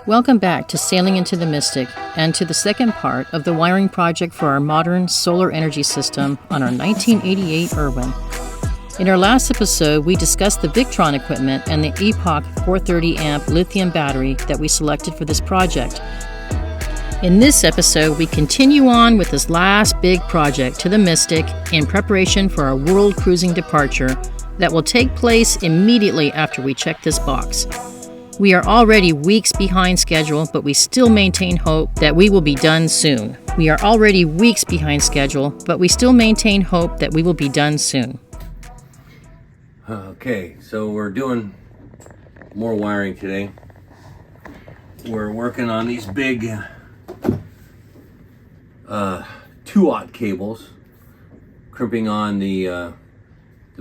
Welcome back to Sailing into the Mystic and to the second part of the wiring project for our modern solar energy system on our 1988 Irwin. In our last episode, we discussed the Victron equipment and the Epoch 430 amp lithium battery that we selected for this project. In this episode, we continue on with this last big project to the Mystic in preparation for our world cruising departure that will take place immediately after we check this box. We are already weeks behind schedule, but we still maintain hope that we will be done soon. Okay, so we're doing more wiring today. We're working on these big 2-aught cables, crimping on the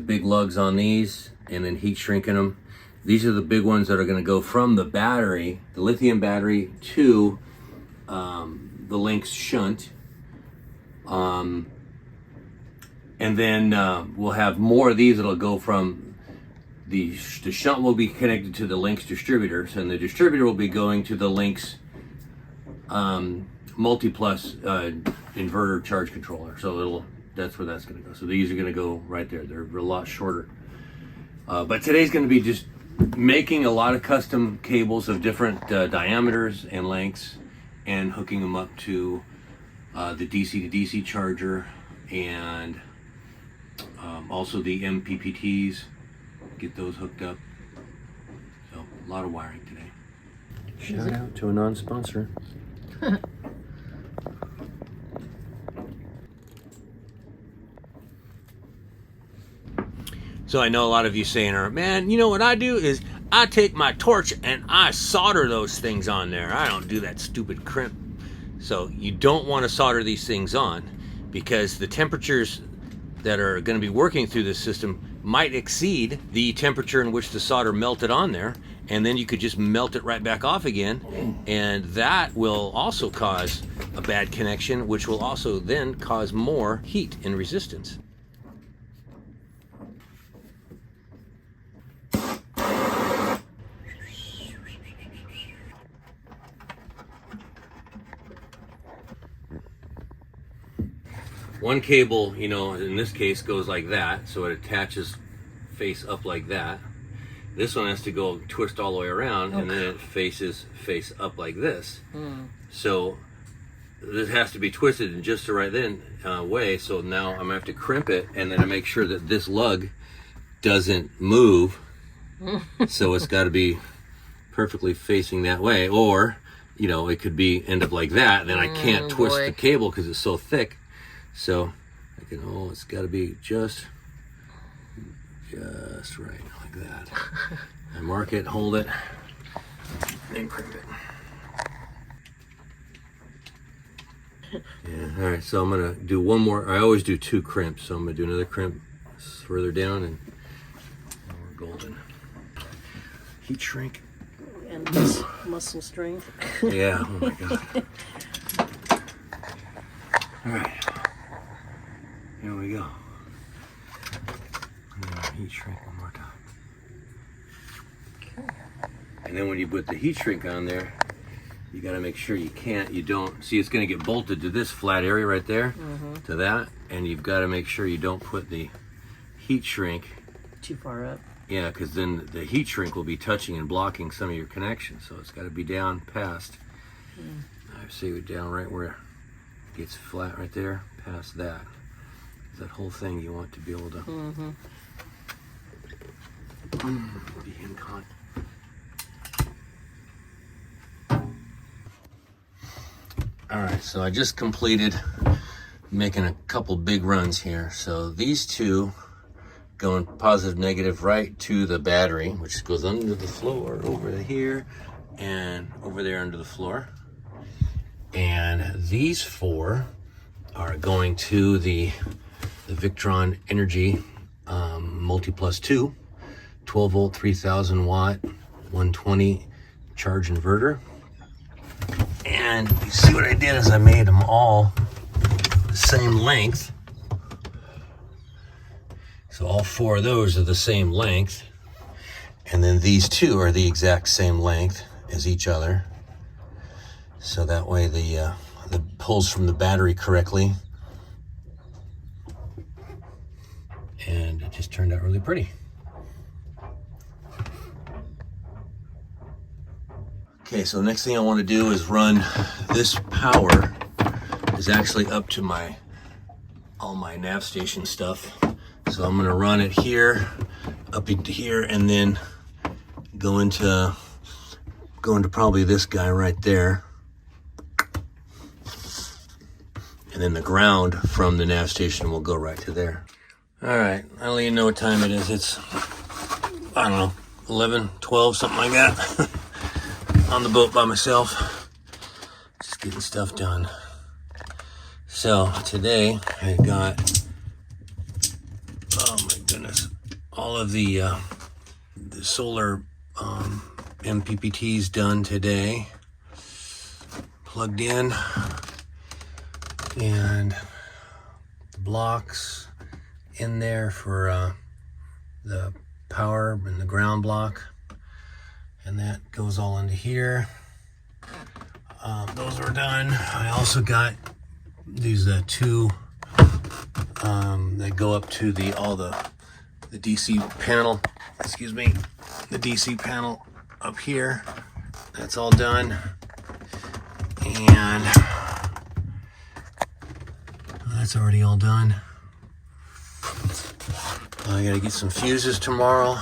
big lugs on these, and then heat shrinking them. These are the big ones that are going to go from the battery, the lithium battery, to the Lynx shunt. And then we'll have more of these that'll go from the shunt will be connected to the Lynx distributors, and the distributor will be going to the Lynx multi-plus inverter charge controller. So that's where that's going to go. So these are going to go right there. They're a lot shorter. But today's going to be just making a lot of custom cables of different diameters and lengths and hooking them up to the DC to DC charger and also the MPPTs, get those hooked up. So a lot of wiring today. Shout out to a non-sponsor. So I know a lot of you saying, man, you know what I do is I take my torch and I solder those things on there. I don't do that stupid crimp. So you don't want to solder these things on because the temperatures that are going to be working through this system might exceed the temperature in which the solder melted on there, and then you could just melt it right back off again, and that will also cause a bad connection, which will also then cause more heat and resistance. One cable, you know, in this case goes like that, so it attaches face up like that. This one has to go twist all the way around, and then it faces face up like this. So this has to be twisted in just the right way. So now I'm gonna have to crimp it, and then I make sure that this lug doesn't move. So it's got to be perfectly facing that way, or you know, it could be end up like that. And then I can't twist the cable because it's so thick. So I can, it's got to be just right, like that. I mark it, hold it, then crimp it. Yeah, all right, so I'm gonna do one more. I always do 2 crimps, so I'm gonna do another crimp further down, and we're golden. Heat shrink. And muscle strength. Yeah, oh my God. All right. Here we go. Heat shrink one more time. Okay. And then when you put the heat shrink on there, you got to make sure you don't. See, it's going to get bolted to this flat area right there, to that, and you've got to make sure you don't put the heat shrink too far up. Yeah, because then the heat shrink will be touching and blocking some of your connections. So it's got to be down past. I say it down right where it gets flat right there, past that. That whole thing you want to be able to be in contact. All right, so I just completed making a couple big runs here. So these two going positive, negative right to the battery, which goes under the floor, over here, and over there under the floor. And these 4 are going to the Victron Energy Multi-Plus 2, 12 volt, 3000 watt, 120 charge inverter. And you see what I did is I made them all the same length. So all 4 of those are the same length. And then these 2 are the exact same length as each other. so that way the pulls from the battery correctly. And it just turned out really pretty. Okay, so the next thing I want to do is run this power is actually up to all my nav station stuff. So I'm going to run it here, up into here, and then go into probably this guy right there. And then the ground from the nav station will go right to there. All right, I don't even know what time it is. It's, I don't know, 11, 12, something like that. On the boat by myself, just getting stuff done. So today I got, oh my goodness, all of the solar MPPTs done today, plugged in, and the blocks in there for the power and the ground block. And that goes all into here. Those were done. I also got these two that go up to all the DC panel. Excuse me, the DC panel up here. That's all done. And that's already all done. I gotta get some fuses tomorrow.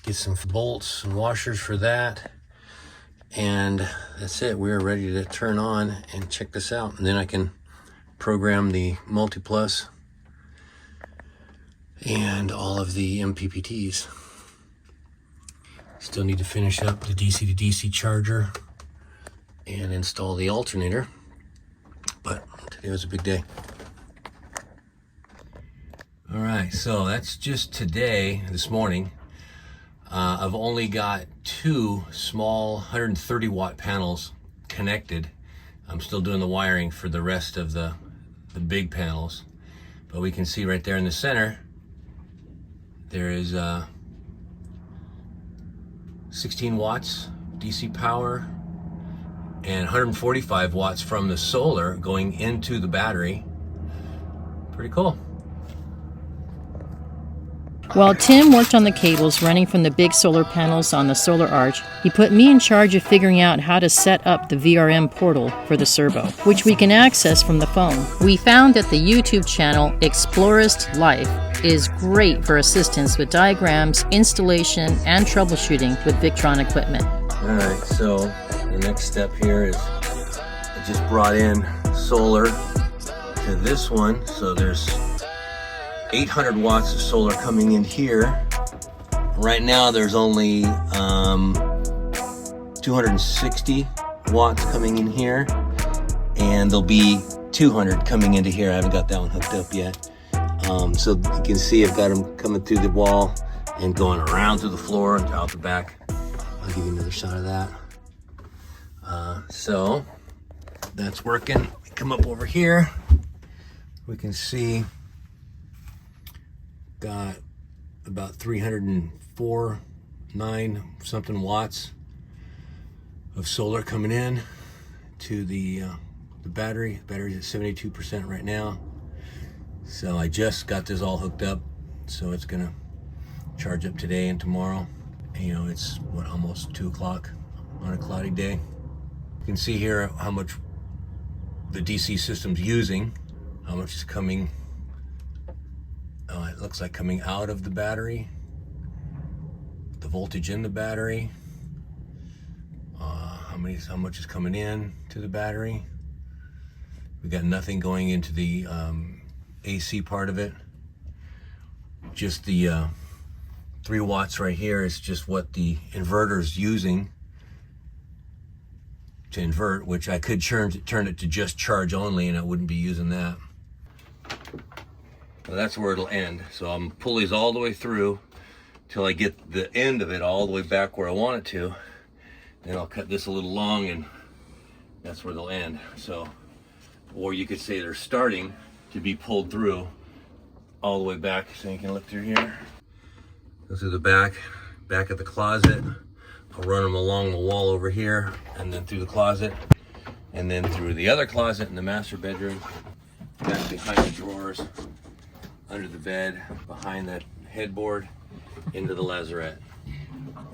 Get some bolts and washers for that, and that's it. We're ready to turn on and check this out, and then I can program the multiplus and all of the MPPTs. Still need to finish up the DC to DC charger and install the alternator, but today was a big day. All right, so that's just this morning. I've only got 2 small 130 watt panels connected. I'm still doing the wiring for the rest of the big panels, but we can see right there in the center there is 16 watts DC power and 145 watts from the solar going into the battery. Pretty cool. While Tim worked on the cables running from the big solar panels on the solar arch, he put me in charge of figuring out how to set up the VRM portal for the servo, which we can access from the phone. We found that the YouTube channel Explorist Life is great for assistance with diagrams, installation, and troubleshooting with Victron equipment. All right, so the next step here is I just brought in solar to this one, so there's 800 watts of solar coming in here. Right now there's only 260 watts coming in here, and there'll be 200 coming into here. I haven't got that one hooked up yet. So you can see I've got them coming through the wall and going around through the floor and out the back. I'll give you another shot of that. So that's working. Come up over here. We can see got about 309 something watts of solar coming in to the battery. The battery's at 72% right now. So I just got this all hooked up, so it's gonna charge up today and tomorrow. And, you know, it's almost 2 o'clock on a cloudy day. You can see here how much the DC system's using, how much is coming. It looks like coming out of the battery, the voltage in the battery, how much is coming in to the battery. We got nothing going into the AC part of it. Just the 3 watts right here is just what the inverter is using to invert, which I could turn it to just charge only, and I wouldn't be using that. So that's where it'll end. So I'm pulleys all the way through till I get the end of it all the way back where I want it to. Then I'll cut this a little long, and that's where they'll end. So, or you could say they're starting to be pulled through all the way back. So you can look through here. Go through the back of the closet. I'll run them along the wall over here and then through the closet. and then through the other closet in the master bedroom, back behind the drawers, under the bed, behind that headboard, into the lazarette.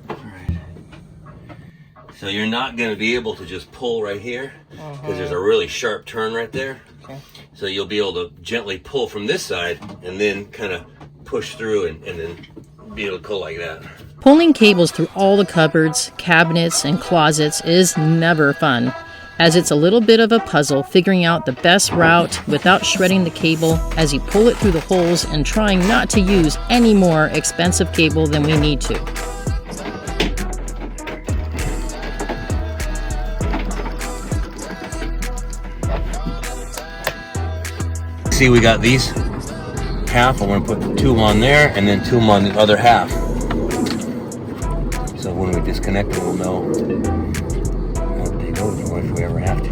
All right. So you're not going to be able to just pull right here because there's a really sharp turn right there. Okay. So you'll be able to gently pull from this side and then kind of push through and then be able to pull like that. Pulling cables through all the cupboards, cabinets, and closets is never fun, as it's a little bit of a puzzle figuring out the best route without shredding the cable as you pull it through the holes and trying not to use any more expensive cable than we need to. See, we got these half. I'm going to put two on there and then two on the other half. So when we disconnect it, we'll know how to take over if we ever have to.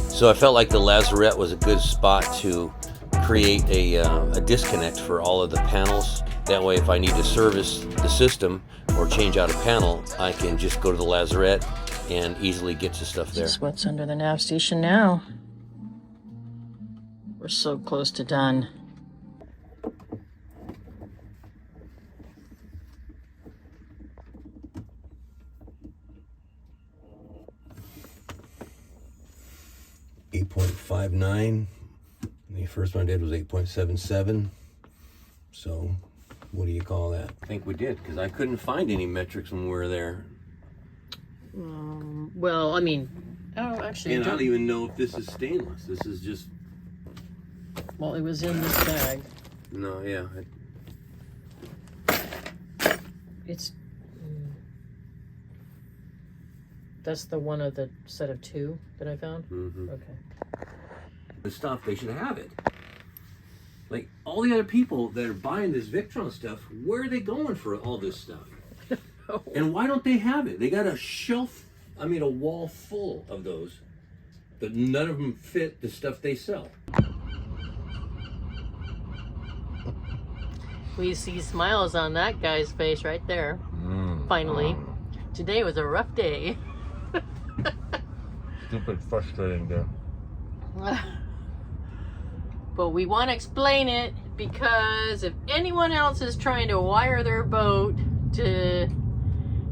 So I felt like the lazarette was a good spot to create a disconnect for all of the panels. That way, if I need to service the system or change out a panel, I can just go to the lazarette and easily get to stuff there. This is what's under the nav station now. We're so close to done. .59. The first one I did was 8.77. So, what do you call that? I think we did, because I couldn't find any metrics when we were there. Well, I mean, oh, actually, and I don't even know if this is stainless. This is just. Well, it was in this bag. No, yeah. It's. That's the one of the set of two that I found? Mm-hmm. Okay. The stuff, they should have it. Like, all the other people that are buying this Victron stuff, where are they going for all this stuff? Oh. And why don't they have it? They got a shelf, a wall full of those, but none of them fit the stuff they sell. We see smiles on that guy's face right there. Finally. Today was a rough day. Stupid, frustrating day. But we want to explain it because if anyone else is trying to wire their boat to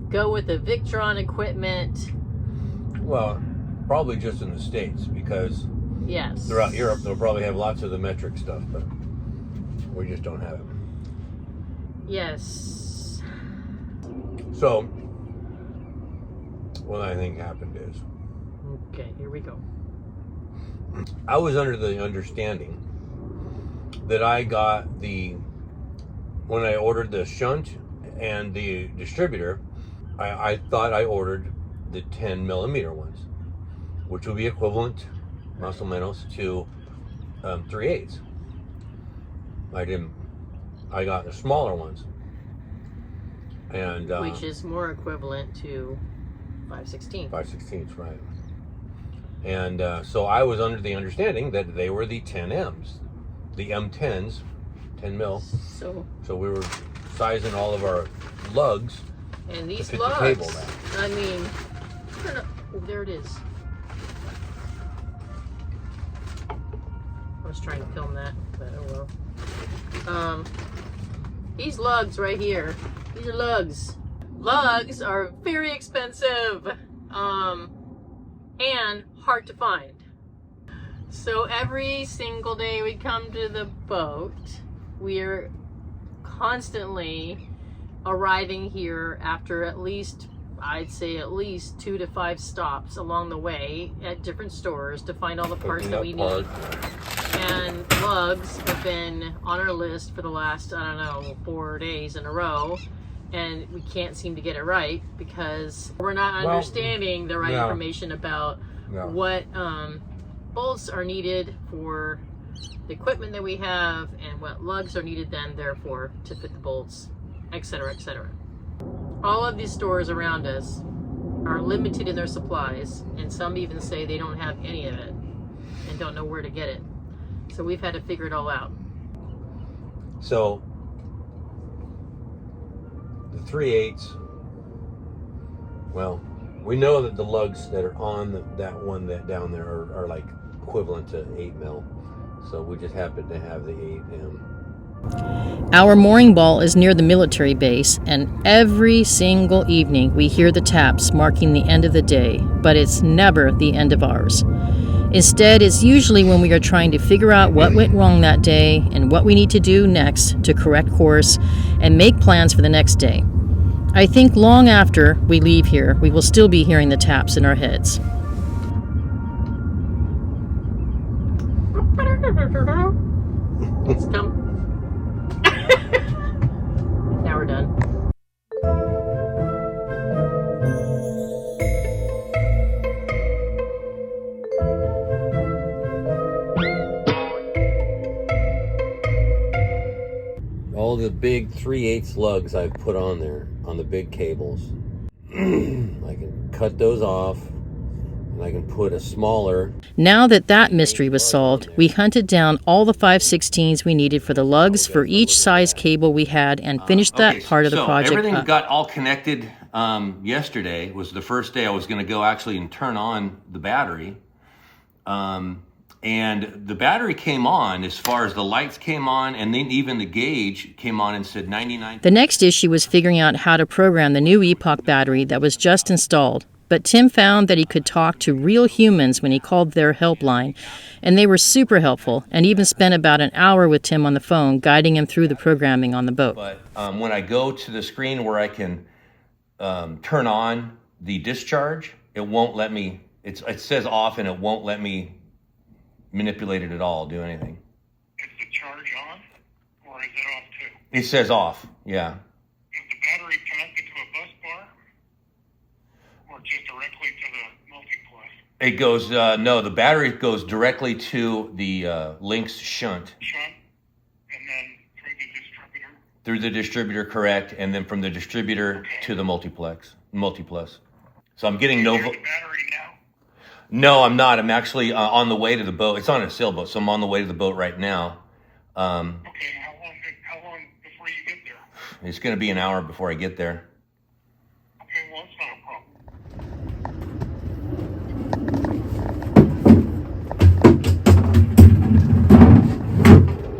go with the Victron equipment. Well, probably just in the States, because yes, throughout Europe they'll probably have lots of the metric stuff, but we just don't have it. Yes. So, what I think happened is, okay, here we go. I was under the understanding that I got when I ordered the shunt and the distributor, I thought I ordered the 10 millimeter ones, which would be equivalent, más o menos, to 3/8. I got the smaller ones. And which is more equivalent to 5/16. 5/16, right. And so I was under the understanding that they were the 10Ms, the M10s, 10 mil. So we were sizing all of our lugs and these to fit lugs, the cable back. I mean, oh, there it is. I was trying to film that, but oh well. These lugs right here, these are lugs. Lugs are very expensive, and hard to find. So every single day we come to the boat, we're constantly arriving here after at least, I'd say at least 2 to 5 stops along the way at different stores to find all the parts that we need. And lugs have been on our list for the last, I don't know, 4 days in a row. And we can't seem to get it right because we're not understanding the right information about what bolts are needed for the equipment that we have and what lugs are needed then therefore to fit the bolts, etc., etc. All of these stores around us are limited in their supplies, and some even say they don't have any of it and don't know where to get it. So we've had to figure it all out. So the 3/8, well, We know that the lugs that are on that one that down there are like equivalent to 8 mil. So we just happen to have the 8M. Our mooring ball is near the military base, and every single evening we hear the taps marking the end of the day, but it's never the end of ours. Instead, it's usually when we are trying to figure out what went wrong that day and what we need to do next to correct course and make plans for the next day. I think long after we leave here, we will still be hearing the taps in our heads. It's come. Now we're done. All the big 3/8 lugs I've put on there on the big cables. I can cut those off, and I can put a smaller. Now that mystery was solved, we hunted down all the 5/16s we needed for the lugs for each size cable we had and finished that part of the project everything up. got all connected yesterday. Was the first day I was going to go actually and turn on the battery. And the battery came on as far as the lights came on, and then even the gauge came on and said 99. The next issue was figuring out how to program the new Epoch battery that was just installed. But Tim found that he could talk to real humans when he called their helpline, and they were super helpful, and even spent about an hour with Tim on the phone, guiding him through the programming on the boat. But when I go to the screen where I can turn on the discharge, it won't let me, it says off, and it won't let me manipulate it at all, do anything. Is the charge on, or is it off too? It says off, yeah. Is the battery connected to a bus bar, or just directly to the multiplex? It goes, no, the battery goes directly to the Lynx shunt. Shunt, and then through the distributor? Through the distributor, correct, and then from the distributor to the multiplex. So I'm getting no... the battery now? No, I'm not. I'm actually on the way to the boat. It's on a sailboat, so I'm on the way to the boat right now. Okay, how long before you get there? It's going to be an hour before I get there. Okay, well, it's not a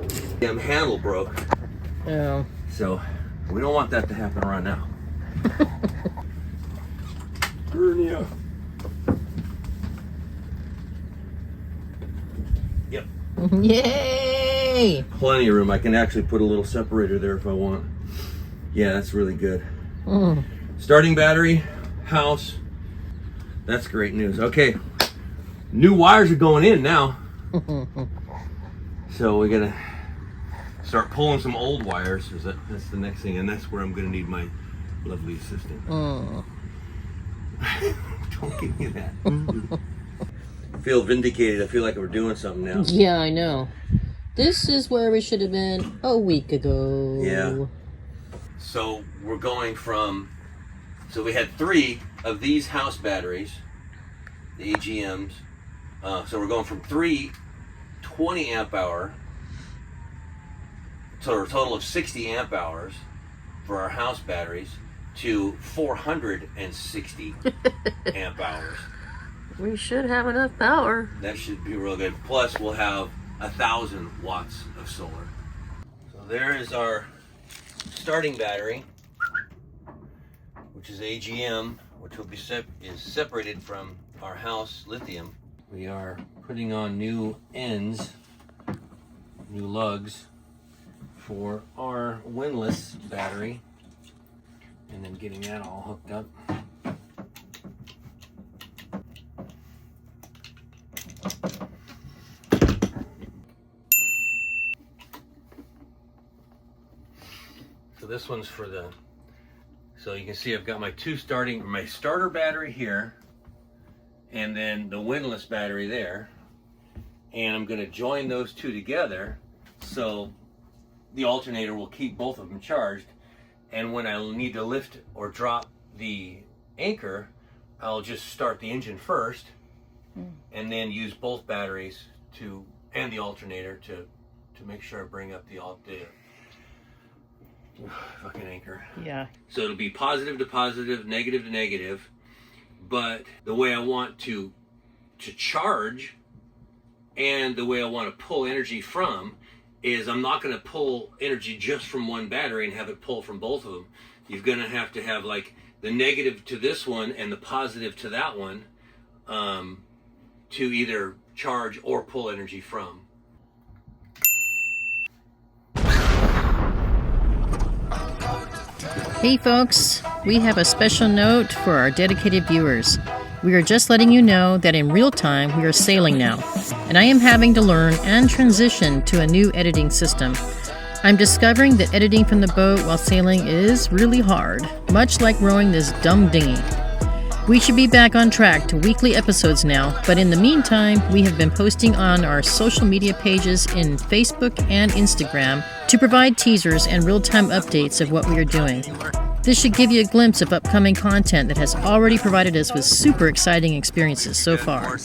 problem. Damn handle broke. Oh. So we don't want that to happen right now. Hernia. Yep. Yay! Plenty of room. I can actually put a little separator there if I want. Yeah, that's really good. Starting battery, house. That's great news. Okay. New wires are going in now. So we're going to start pulling some old wires. That's the next thing. And that's where I'm going to need my lovely assistant. Don't give me that. I feel vindicated. I feel like we're doing something now. Yeah, I know. This is where we should have been a week ago. Yeah. So we're going from, so we had 3 of these house batteries, the AGMs. So we're going from 3 20 amp hour, so a total of 60 amp hours for our house batteries, to 460 amp hours. We should have enough power. That should be real good. Plus we'll have 1,000 watts of solar. So there is our starting battery, which is AGM, which will be is separated from our house lithium. We are putting on new ends, new lugs for our windlass battery, and then getting that all hooked up. So this one's for the, so you can see I've got my my starter battery here, and then the windlass battery there, and I'm going to join those two together so the alternator will keep both of them charged, and when I need to lift or drop the anchor, I'll just start the engine first and then use both batteries and the alternator to make sure I bring up the fucking anchor. Yeah. So it'll be positive to positive, negative to negative, but the way I want to charge and the way I want to pull energy from is I'm not going to pull energy just from one battery and have it pull from both of them. You're going to have like the negative to this one and the positive to that one to either charge or pull energy from. Hey folks, we have a special note for our dedicated viewers. We are just letting you know that in real time we are sailing now, and I am having to learn and transition to a new editing system. I'm discovering that editing from the boat while sailing is really hard, much like rowing this dumb dinghy. We should be back on track to weekly episodes now, but in the meantime, we have been posting on our social media pages in Facebook and Instagram to provide teasers and real-time updates of what we are doing. This should give you a glimpse of upcoming content that has already provided us with super exciting experiences so far.